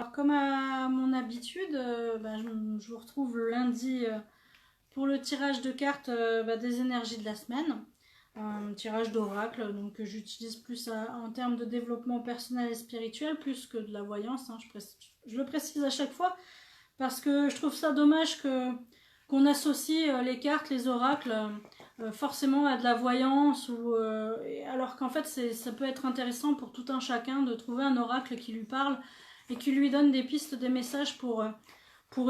Alors comme à mon habitude, je vous retrouve le lundi pour le tirage de cartes des énergies de la semaine. Un tirage d'oracle, donc que j'utilise plus en termes de développement personnel et spirituel, plus que de la voyance. Hein. Je le précise à chaque fois, parce que je trouve ça dommage qu'on associe les cartes, les oracles, forcément à de la voyance, alors qu'en fait ça peut être intéressant pour tout un chacun de trouver un oracle qui lui parle et qui lui donne des pistes, des messages pour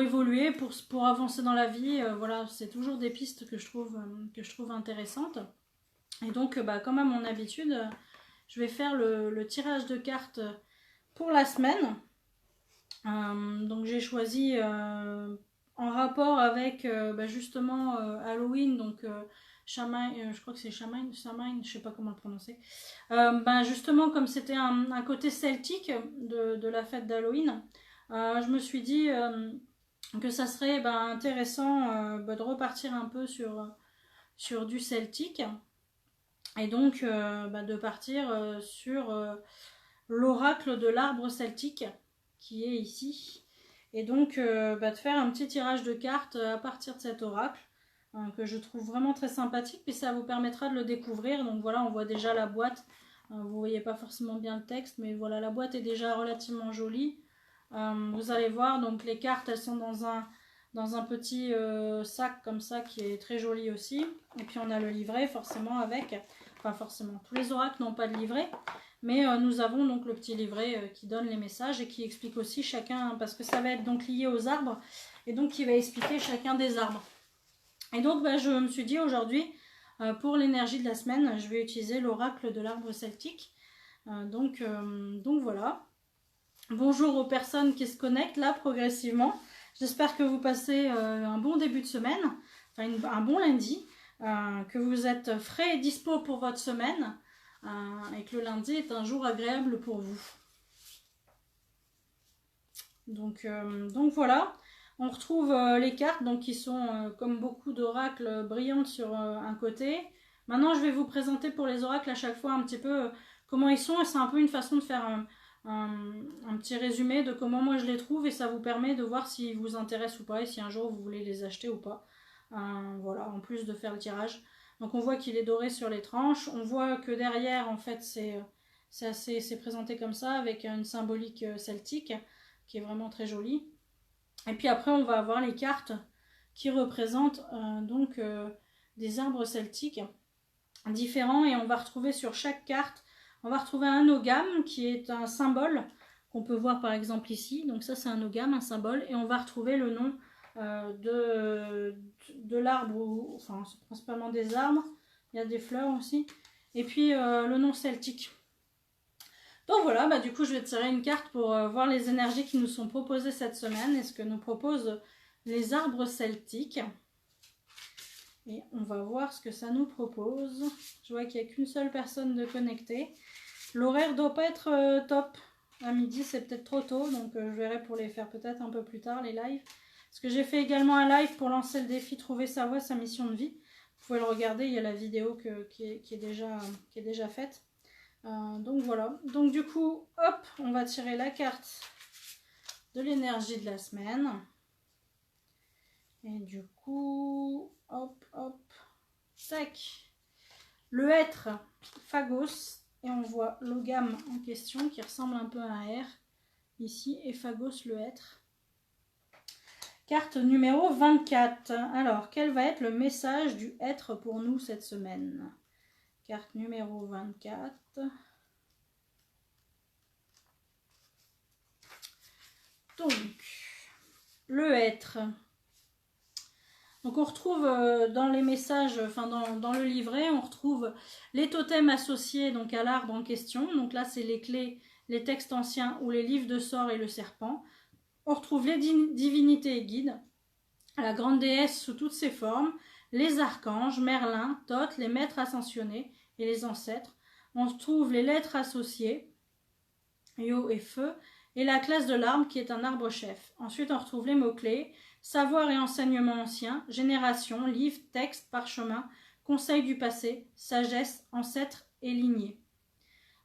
évoluer, pour avancer dans la vie. Voilà, c'est toujours des pistes que je trouve intéressantes. Et donc, comme à mon habitude, je vais faire le tirage de cartes pour la semaine. Donc j'ai choisi en rapport avec justement Halloween, donc Samhain, je crois que c'est Samhain, je sais pas comment le prononcer. Justement, comme c'était un côté celtique de la fête d'Halloween, je me suis dit que ça serait intéressant de repartir un peu sur du celtique, et donc de partir sur l'oracle de l'arbre celtique qui est ici, et donc de faire un petit tirage de cartes à partir de cet oracle que je trouve vraiment très sympathique, puis ça vous permettra de le découvrir. Donc voilà, on voit déjà la boîte, vous voyez pas forcément bien le texte, mais voilà, la boîte est déjà relativement jolie. Vous allez voir, donc les cartes elles sont dans un petit sac comme ça qui est très joli aussi, et puis on a le livret forcément avec, enfin forcément, tous les oracles n'ont pas de livret, mais nous avons donc le petit livret qui donne les messages et qui explique aussi chacun, parce que ça va être donc lié aux arbres, et donc qui va expliquer chacun des arbres. Et donc je me suis dit aujourd'hui, pour l'énergie de la semaine, je vais utiliser l'oracle de l'arbre celtique. Donc voilà. Bonjour aux personnes qui se connectent là progressivement. J'espère que vous passez un bon début de semaine, enfin un bon lundi, que vous êtes frais et dispo pour votre semaine. Et que le lundi est un jour agréable pour vous. Donc voilà, on retrouve les cartes donc, qui sont comme beaucoup d'oracles brillantes sur un côté. Maintenant je vais vous présenter pour les oracles à chaque fois un petit peu comment ils sont, et c'est un peu une façon de faire un petit résumé de comment moi je les trouve, et ça vous permet de voir s'ils vous intéressent ou pas, et si un jour vous voulez les acheter ou pas. Voilà, en plus de faire le tirage. Donc on voit qu'il est doré sur les tranches, on voit que derrière en fait c'est présenté comme ça avec une symbolique celtique qui est vraiment très jolie. Et puis après on va avoir les cartes qui représentent des arbres celtiques différents, et on va retrouver sur chaque carte, on va retrouver un ogam qui est un symbole qu'on peut voir par exemple ici, donc ça c'est un ogam, un symbole, et on va retrouver le nom de l'arbre, enfin c'est principalement des arbres, il y a des fleurs aussi, et puis le nom celtique. Donc voilà, du coup je vais tirer une carte pour voir les énergies qui nous sont proposées cette semaine et ce que nous proposent les arbres celtiques. Et on va voir ce que ça nous propose. Je vois qu'il n'y a qu'une seule personne de connectée. L'horaire doit pas être top. À midi c'est peut-être trop tôt, donc je verrai pour les faire peut-être un peu plus tard les lives. Parce que j'ai fait également un live pour lancer le défi Trouver sa voie, sa mission de vie. Vous pouvez le regarder, il y a la vidéo qui est déjà faite. Donc voilà. Donc du coup, hop, on va tirer la carte de l'énergie de la semaine. Et du coup, hop, tac. Le être, Phagos. Et on voit l'ogam en question qui ressemble un peu à un R. Ici, et Phagos, le être. Carte numéro 24. Alors, quel va être le message du être pour nous cette semaine? Carte numéro 24. Donc, le être. Donc on retrouve dans les messages, enfin dans le livret, on retrouve les totems associés donc à l'arbre en question. Donc là c'est les clés, les textes anciens ou les livres de sorts et le serpent. On retrouve les divinités et guides, la grande déesse sous toutes ses formes, les archanges, Merlin, Thoth, les maîtres ascensionnés et les ancêtres. On retrouve les lettres associées, Yo et Feu, et la classe de l'arbre qui est un arbre chef. Ensuite on retrouve les mots-clés, savoir et enseignement ancien, génération, livre, texte, parchemin, conseil du passé, sagesse, ancêtre et lignée.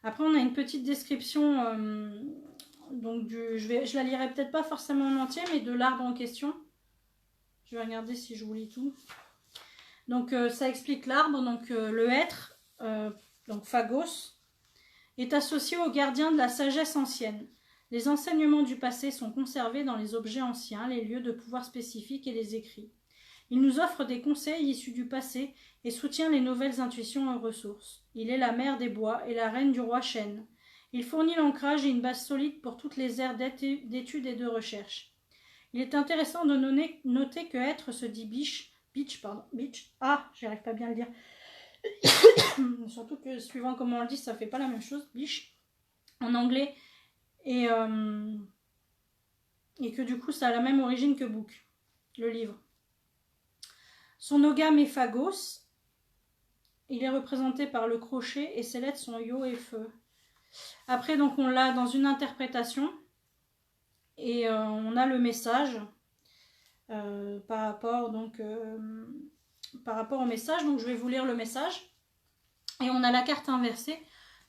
Après on a une petite description donc je la lirai peut-être pas forcément en entier, mais de l'arbre en question. Je vais regarder si je vous lis tout. Donc ça explique l'arbre, donc le hêtre, donc Phagos, est associé au gardien de la sagesse ancienne. Les enseignements du passé sont conservés dans les objets anciens, les lieux de pouvoir spécifiques et les écrits. Il nous offre des conseils issus du passé et soutient les nouvelles intuitions et ressources. Il est la mère des bois et la reine du roi chêne. Il fournit l'ancrage et une base solide pour toutes les aires d'études et de recherche. Il est intéressant de noter que être se dit beach, j'arrive pas bien à le dire. Surtout que suivant comment on le dit, ça fait pas la même chose, biche, en anglais, et que du coup ça a la même origine que book, le livre. Son ogame est Phagos, il est représenté par le crochet et ses lettres sont Yo et Feu. Après donc on l'a dans une interprétation et on a le message par rapport au message, donc je vais vous lire le message. Et on a la carte inversée.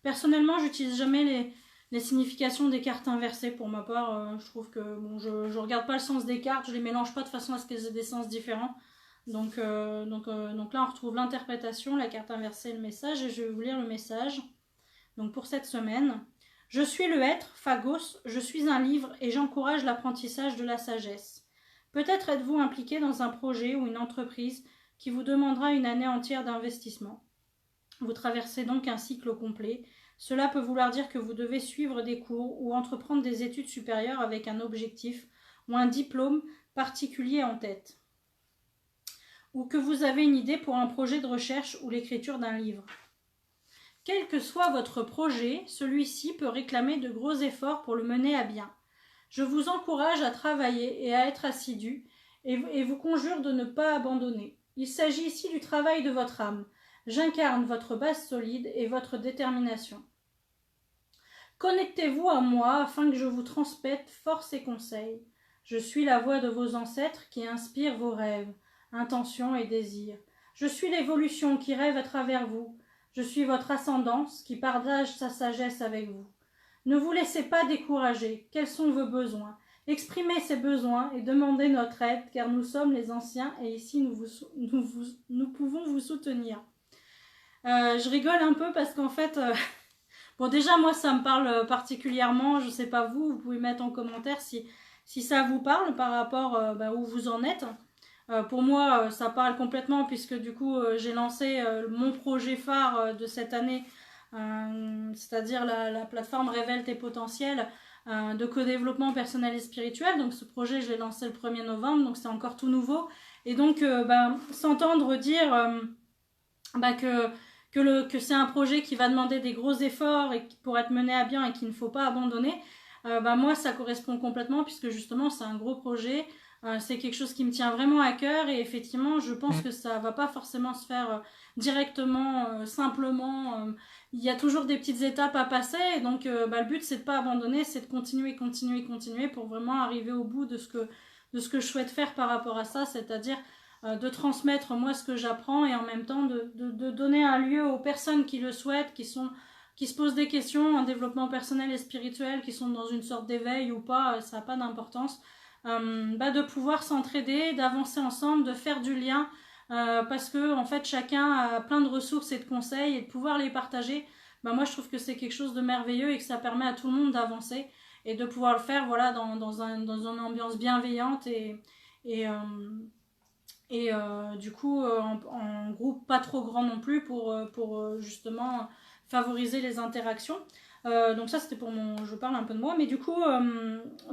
Personnellement, j'utilise jamais les significations des cartes inversées. Pour ma part, je trouve que bon, je regarde pas le sens des cartes, je les mélange pas de façon à ce qu'elles aient des sens différents. Donc là, on retrouve l'interprétation, la carte inversée et le message. Et je vais vous lire le message. Donc pour cette semaine, je suis le être, Phagos, je suis un livre et j'encourage l'apprentissage de la sagesse. Peut-être êtes-vous impliqué dans un projet ou une entreprise qui vous demandera une année entière d'investissement. Vous traversez donc un cycle complet. Cela peut vouloir dire que vous devez suivre des cours ou entreprendre des études supérieures avec un objectif ou un diplôme particulier en tête. Ou que vous avez une idée pour un projet de recherche ou l'écriture d'un livre. Quel que soit votre projet, celui-ci peut réclamer de gros efforts pour le mener à bien. Je vous encourage à travailler et à être assidu et vous conjure de ne pas abandonner. Il s'agit ici du travail de votre âme. J'incarne votre base solide et votre détermination. Connectez-vous à moi afin que je vous transmette force et conseils. Je suis la voix de vos ancêtres qui inspire vos rêves, intentions et désirs. Je suis l'évolution qui rêve à travers vous. Je suis votre ascendance qui partage sa sagesse avec vous. Ne vous laissez pas décourager. Quels sont vos besoins? Exprimez ces besoins et demandez notre aide car nous sommes les anciens et ici nous pouvons vous soutenir. Je rigole un peu parce qu'en fait, bon déjà moi ça me parle particulièrement, je sais pas vous pouvez mettre en commentaire si ça vous parle par rapport où vous en êtes. Pour moi ça parle complètement puisque du coup j'ai lancé mon projet phare de cette année, c'est-à-dire la plateforme Révèle tes potentiels de co-développement personnel et spirituel. Donc ce projet je l'ai lancé le 1er novembre, donc c'est encore tout nouveau. Et donc s'entendre dire que c'est un projet qui va demander des gros efforts et pour être mené à bien et qu'il ne faut pas abandonner, moi ça correspond complètement puisque justement c'est un gros projet, c'est quelque chose qui me tient vraiment à cœur et effectivement je pense que ça va pas forcément se faire directement, simplement, il y a toujours des petites étapes à passer et donc le but c'est de pas abandonner, c'est de continuer pour vraiment arriver au bout de ce que je souhaite faire par rapport à ça, c'est-à-dire de transmettre moi ce que j'apprends et en même temps de donner un lieu aux personnes qui le souhaitent, qui se posent des questions en développement personnel et spirituel, qui sont dans une sorte d'éveil ou pas, ça n'a pas d'importance, de pouvoir s'entraider, d'avancer ensemble, de faire du lien, parce que en fait chacun a plein de ressources et de conseils et de pouvoir les partager, moi je trouve que c'est quelque chose de merveilleux et que ça permet à tout le monde d'avancer et de pouvoir le faire voilà, dans une ambiance bienveillante et du coup en groupe pas trop grand non plus pour justement favoriser les interactions. Donc ça c'était je parle un peu de moi, mais du coup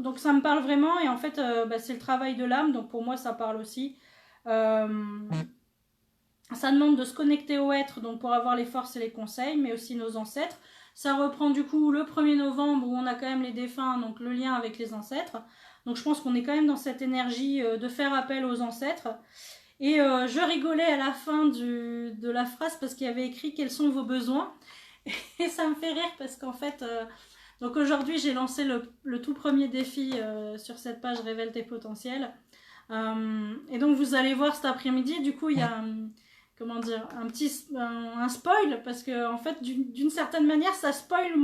donc ça me parle vraiment et en fait c'est le travail de l'âme, donc pour moi ça parle aussi. Ça demande de se connecter au être, donc pour avoir les forces et les conseils, mais aussi nos ancêtres. Ça reprend du coup le 1er novembre où on a quand même les défunts, donc le lien avec les ancêtres. Donc je pense qu'on est quand même dans cette énergie de faire appel aux ancêtres. Et je rigolais à la fin de la phrase parce qu'il y avait écrit « Quels sont vos besoins ?» Et ça me fait rire parce qu'en fait... donc aujourd'hui j'ai lancé le tout premier défi sur cette page « Révèle tes potentiels ». Et donc vous allez voir cet après-midi, du coup il y a... comment dire, un spoil parce que en fait d'une certaine manière ça spoil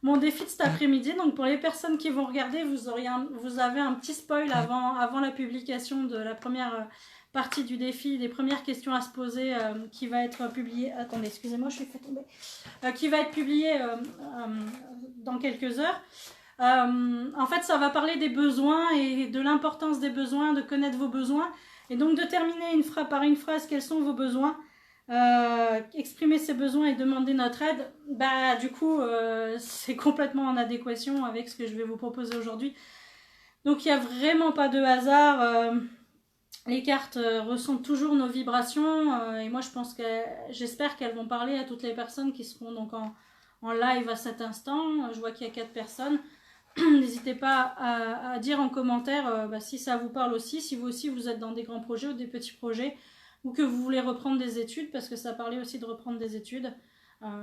mon défi de cet après-midi. Donc pour les personnes qui vont regarder, vous avez un petit spoil avant la publication de la première partie du défi, des premières questions à se poser qui va être publiée. Attendez, excusez-moi, je suis fait tomber. Qui va être publiée dans quelques heures. En fait, ça va parler des besoins et de l'importance des besoins, de connaître vos besoins. Et donc de terminer par une phrase, quels sont vos besoins, exprimer ses besoins et demander notre aide, bah du coup c'est complètement en adéquation avec ce que je vais vous proposer aujourd'hui. Donc il n'y a vraiment pas de hasard, les cartes ressentent toujours nos vibrations et moi j'espère qu'elles vont parler à toutes les personnes qui seront donc en live à cet instant. Je vois qu'il y a 4 personnes. N'hésitez pas à dire en commentaire si ça vous parle aussi, si vous aussi vous êtes dans des grands projets ou des petits projets, ou que vous voulez reprendre des études, parce que ça parlait aussi de reprendre des études.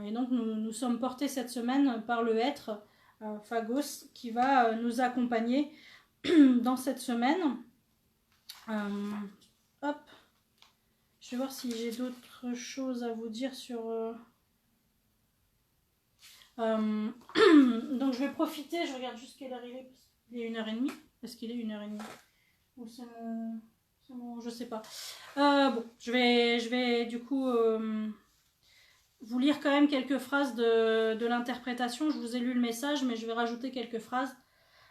Et donc nous sommes portés cette semaine par le être, Phagos, qui va nous accompagner dans cette semaine. Hop, je vais voir si j'ai d'autres choses à vous dire sur... donc je vais profiter, je regarde juste quelle heure il est. Il est 1h30. Est-ce qu'il est 1h30 ou c'est mon... je sais pas. Bon, je vais du coup vous lire quand même quelques phrases de l'interprétation. Je vous ai lu le message, mais je vais rajouter quelques phrases.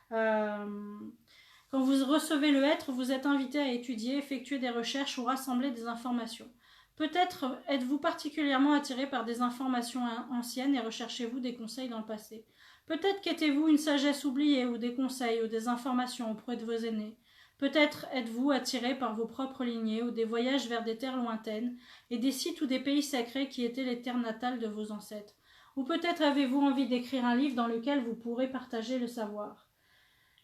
Quand vous recevez le être, vous êtes invité à étudier, effectuer des recherches ou rassembler des informations. Peut-être êtes-vous particulièrement attiré par des informations anciennes et recherchez-vous des conseils dans le passé. Peut-être quêtez-vous une sagesse oubliée ou des conseils ou des informations auprès de vos aînés. Peut-être êtes-vous attiré par vos propres lignées ou des voyages vers des terres lointaines et des sites ou des pays sacrés qui étaient les terres natales de vos ancêtres. Ou peut-être avez-vous envie d'écrire un livre dans lequel vous pourrez partager le savoir.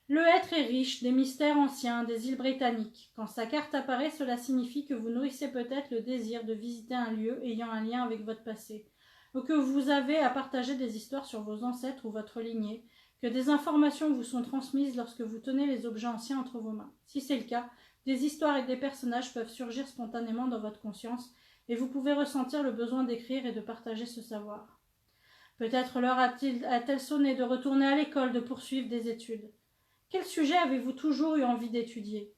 Le être est riche des mystères anciens des îles britanniques. Quand sa carte apparaît, cela signifie que vous nourrissez peut-être le désir de visiter un lieu ayant un lien avec votre passé, ou que vous avez à partager des histoires sur vos ancêtres ou votre lignée, que des informations vous sont transmises lorsque vous tenez les objets anciens entre vos mains. Si c'est le cas, des histoires et des personnages peuvent surgir spontanément dans votre conscience, et vous pouvez ressentir le besoin d'écrire et de partager ce savoir. Peut-être l'heure a-t-elle sonné de retourner à l'école, de poursuivre des études. Quel sujet avez-vous toujours eu envie d'étudier?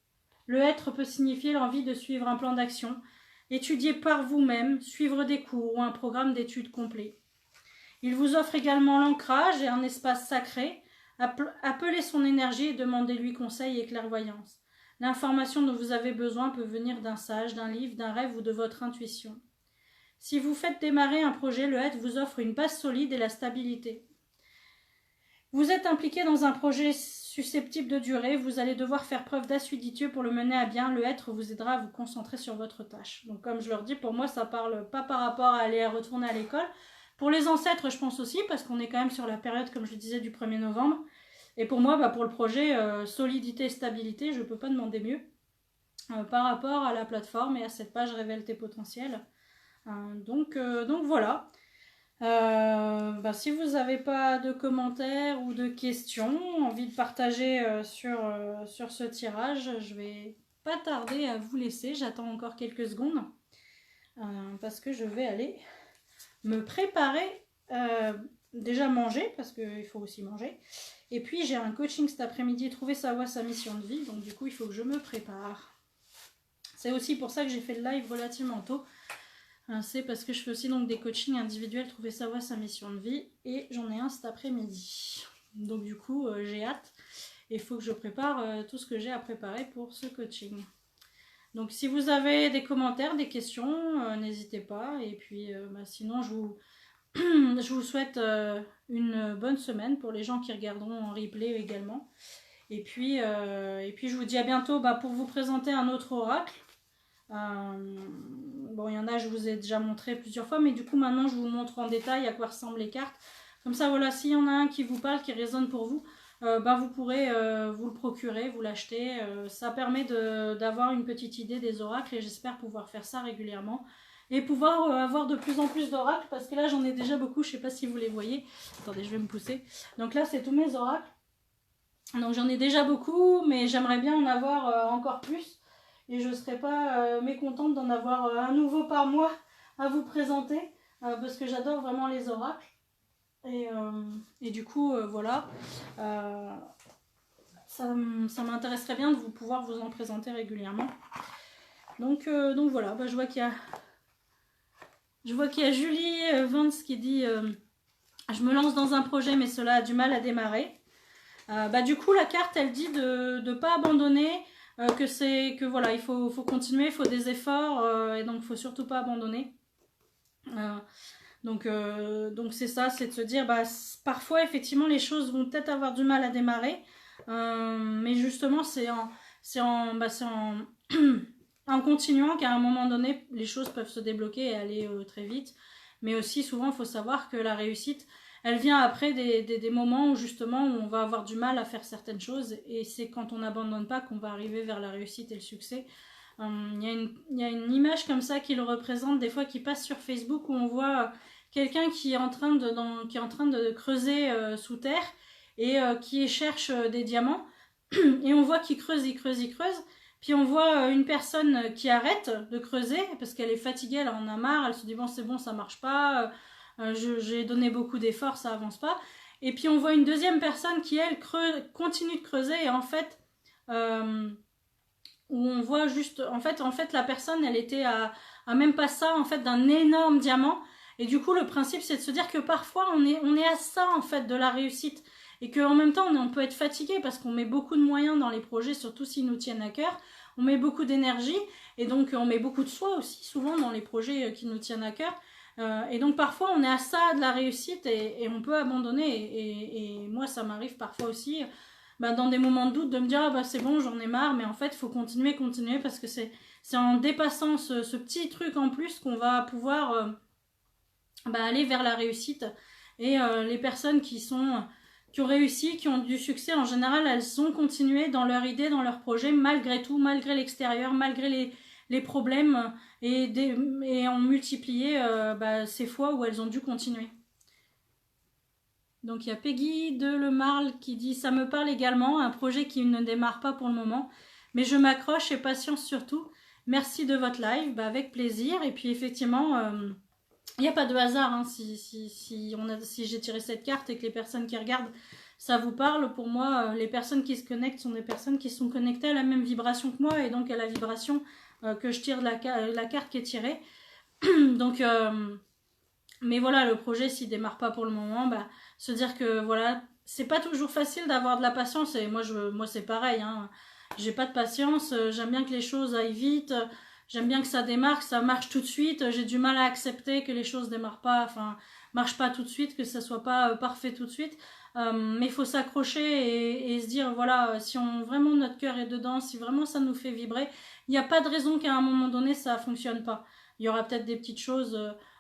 Le être peut signifier l'envie de suivre un plan d'action, étudier par vous-même, suivre des cours ou un programme d'études complet. Il vous offre également l'ancrage et un espace sacré. Appelez son énergie et demandez-lui conseil et clairvoyance. L'information dont vous avez besoin peut venir d'un sage, d'un livre, d'un rêve ou de votre intuition. Si vous faites démarrer un projet, le être vous offre une base solide et la stabilité. Vous êtes impliqué dans un projet susceptible de durer, vous allez devoir faire preuve d'assiduité pour le mener à bien. Le être vous aidera à vous concentrer sur votre tâche. Donc comme je leur dis, pour moi ça parle pas par rapport à aller retourner à l'école. Pour les ancêtres, je pense aussi, parce qu'on est quand même sur la période, comme je le disais, du 1er novembre. Et pour moi, pour le projet, solidité et stabilité, je ne peux pas demander mieux. Par rapport à la plateforme et à cette page Révèle tes potentiels. Donc voilà. Si vous n'avez pas de commentaires ou de questions, envie de partager sur ce tirage, je vais pas tarder à vous laisser. J'attends encore quelques secondes parce que je vais aller me préparer, déjà manger parce qu'il faut aussi manger. Et puis j'ai un coaching cet après-midi, trouver sa voie, sa mission de vie. Donc du coup il faut que je me prépare. C'est aussi pour ça que j'ai fait le live relativement tôt. C'est parce que je fais aussi donc des coachings individuels, trouver sa voie, sa mission de vie, et j'en ai un cet après-midi. Donc du coup, j'ai hâte, et il faut que je prépare tout ce que j'ai à préparer pour ce coaching. Donc si vous avez des commentaires, des questions, n'hésitez pas, et puis sinon je vous souhaite une bonne semaine pour les gens qui regarderont en replay également. Et puis je vous dis à bientôt pour vous présenter un autre oracle. Il y en a, je vous ai déjà montré plusieurs fois, mais du coup maintenant je vous montre en détail à quoi ressemblent les cartes. Comme ça, voilà, s'il y en a un qui vous parle, qui résonne pour vous, vous pourrez vous le procurer, vous l'acheter. Ça permet d'avoir une petite idée des oracles et j'espère pouvoir faire ça régulièrement et pouvoir avoir de plus en plus d'oracles parce que là j'en ai déjà beaucoup, je sais pas si vous les voyez. Attendez, je vais me pousser. Donc là c'est tous mes oracles. Donc j'en ai déjà beaucoup, mais j'aimerais bien en avoir encore plus. Et je ne serais pas mécontente d'en avoir un nouveau par mois à vous présenter, parce que j'adore vraiment les oracles. Et du coup, voilà, ça m'intéresserait bien de pouvoir vous en présenter régulièrement. Donc voilà, bah, je vois qu'il y a Julie Vance qui dit je me lance dans un projet mais cela a du mal à démarrer. Bah, du coup, la carte, elle dit de ne pas abandonner, que voilà, il faut continuer, il faut des efforts, et donc il ne faut surtout pas abandonner. Donc c'est ça, c'est de se dire, bah, parfois, effectivement, les choses vont peut-être avoir du mal à démarrer, mais justement, c'est en continuant qu'à un moment donné, les choses peuvent se débloquer et aller très vite. Mais aussi, souvent, il faut savoir que la réussite, elle vient après des moments où justement on va avoir du mal à faire certaines choses, et c'est quand on n'abandonne pas qu'on va arriver vers la réussite et le succès. Il y a une image comme ça qui le représente des fois, qui passe sur Facebook, où on voit quelqu'un qui est en train de creuser sous terre, et qui cherche des diamants, et on voit qu'il creuse, puis on voit une personne qui arrête de creuser parce qu'elle est fatiguée, elle en a marre, elle se dit bon c'est bon, ça marche pas, j'ai donné beaucoup d'efforts, ça avance pas. Et puis on voit une deuxième personne qui elle continue de creuser, et en fait où on voit juste en fait la personne elle était à même pas ça en fait d'un énorme diamant. Et du coup le principe c'est de se dire que parfois on est à ça en fait de la réussite, et qu'en même temps on peut être fatigué parce qu'on met beaucoup de moyens dans les projets, surtout s'ils nous tiennent à cœur, on met beaucoup d'énergie, et donc on met beaucoup de soi aussi souvent dans les projets qui nous tiennent à cœur, et donc parfois on est à ça de la réussite, et on peut abandonner, et moi ça m'arrive parfois aussi, bah, dans des moments de doute, de me dire ah, bah, c'est bon, j'en ai marre, mais en fait il faut continuer, parce que c'est en dépassant ce petit truc en plus qu'on va pouvoir bah, aller vers la réussite. Et les personnes qui ont réussi, qui ont du succès, en général, elles ont continué dans leur idée, dans leur projet, malgré tout, malgré l'extérieur, malgré les problèmes, et ont multiplié bah, ces fois où elles ont dû continuer. Donc il y a Peggy de Le Marle qui dit « Ça me parle également, un projet qui ne démarre pas pour le moment, mais je m'accroche et patience surtout. Merci de votre live, bah, avec plaisir. » Et puis effectivement, il n'y a pas de hasard, hein, si j'ai tiré cette carte et que les personnes qui regardent, ça vous parle. Pour moi, les personnes qui se connectent sont des personnes qui sont connectées à la même vibration que moi, et donc à la vibration que je tire de la carte qui est tirée. Donc, mais voilà, le projet, s'il démarre pas pour le moment, bah, se dire que voilà, c'est pas toujours facile d'avoir de la patience, et moi c'est pareil, hein. J'ai pas de patience, j'aime bien que les choses aillent vite, j'aime bien que ça démarre, que ça marche tout de suite, j'ai du mal à accepter que les choses marchent pas tout de suite, que ça soit pas parfait tout de suite, mais il faut s'accrocher et se dire voilà, si vraiment notre cœur est dedans, si vraiment ça nous fait vibrer, il n'y a pas de raison qu'à un moment donné ça fonctionne pas. Il y aura peut-être des petites choses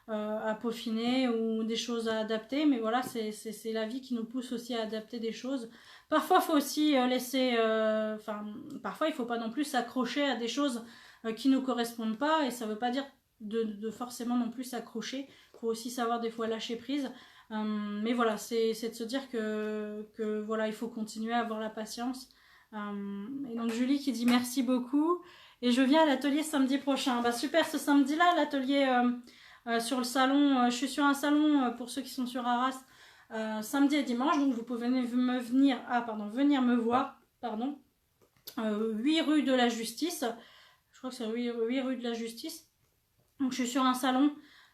à peaufiner ou des choses à adapter, mais voilà, c'est la vie qui nous pousse aussi à adapter des choses. Parfois, il faut aussi laisser, parfois il faut pas non plus s'accrocher à des choses qui nous correspondent pas, et ça veut pas dire de forcément non plus s'accrocher. Il faut aussi savoir des fois lâcher prise. Mais voilà, c'est de se dire que voilà, il faut continuer à avoir la patience. Et donc Julie qui dit merci beaucoup, et je viens à l'atelier samedi prochain. Bah super, ce samedi-là, l'atelier sur le salon, je suis sur un salon pour ceux qui sont sur Arras, samedi et dimanche, donc vous pouvez venir me voir, 8 rue de la Justice, je crois que c'est 8 rue de la Justice. Donc je suis sur un salon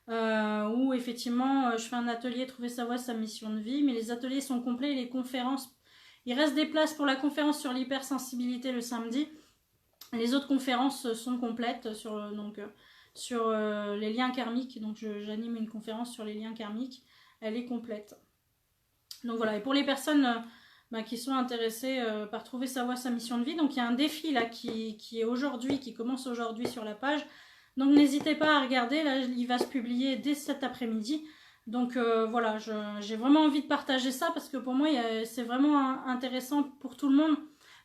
où effectivement je fais un atelier Trouver sa voie, sa mission de vie, mais les ateliers sont complets, les conférences, il reste des places pour la conférence sur l'hypersensibilité le samedi, les autres conférences sont complètes sur les liens karmiques. Donc j'anime une conférence sur les liens karmiques, elle est complète. Donc voilà, et pour les personnes qui sont intéressées par trouver sa voie, sa mission de vie, donc il y a un défi là qui est aujourd'hui, qui commence aujourd'hui sur la page, donc n'hésitez pas à regarder, là il va se publier dès cet après-midi. Donc voilà, j'ai vraiment envie de partager ça, parce que pour moi c'est vraiment intéressant pour tout le monde,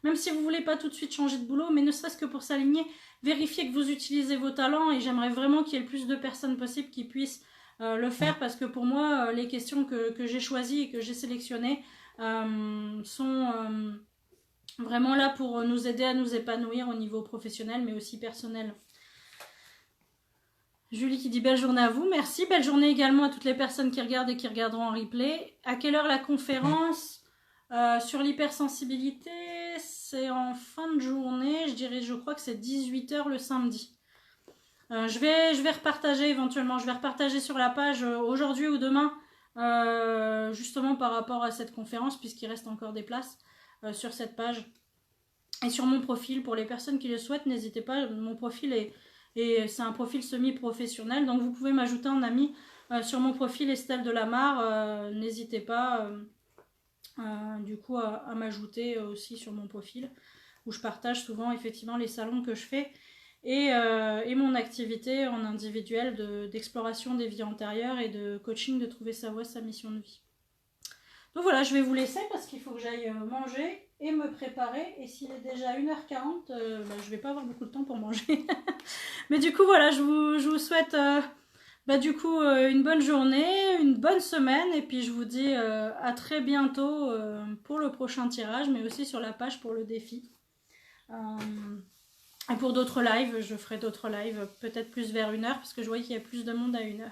même si vous ne voulez pas tout de suite changer de boulot, mais ne serait-ce que pour s'aligner, vérifier que vous utilisez vos talents, et j'aimerais vraiment qu'il y ait le plus de personnes possible qui puissent le faire, parce que pour moi les questions que j'ai choisies et que j'ai sélectionnées sont vraiment là pour nous aider à nous épanouir au niveau professionnel mais aussi personnel. Julie qui dit belle journée à vous, merci. Belle journée également à toutes les personnes qui regardent et qui regarderont en replay. À quelle heure la conférence sur l'hypersensibilité? C'est en fin de journée, je crois que c'est 18 h le samedi. Je vais repartager éventuellement, je vais repartager sur la page aujourd'hui ou demain, justement par rapport à cette conférence, puisqu'il reste encore des places sur cette page. Et sur mon profil, pour les personnes qui le souhaitent, n'hésitez pas, mon profil c'est un profil semi-professionnel, donc vous pouvez m'ajouter en ami sur mon profil Estelle Delamarre, n'hésitez pas du coup à m'ajouter aussi sur mon profil, où je partage souvent effectivement les salons que je fais et mon activité en individuel d'exploration des vies antérieures et de coaching de trouver sa voie, sa mission de vie. Donc voilà, je vais vous laisser parce qu'il faut que j'aille manger et me préparer. Et s'il est déjà 1h40, je vais pas avoir beaucoup de temps pour manger. Mais du coup, voilà, je vous souhaite une bonne journée, une bonne semaine. Et puis je vous dis à très bientôt pour le prochain tirage, mais aussi sur la page pour le défi. Et pour d'autres lives, je ferai d'autres lives, peut-être plus vers 1h, parce que je vois qu'il y a plus de monde à 1h.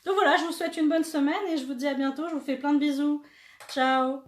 Donc voilà, je vous souhaite une bonne semaine et je vous dis à bientôt. Je vous fais plein de bisous. Ciao!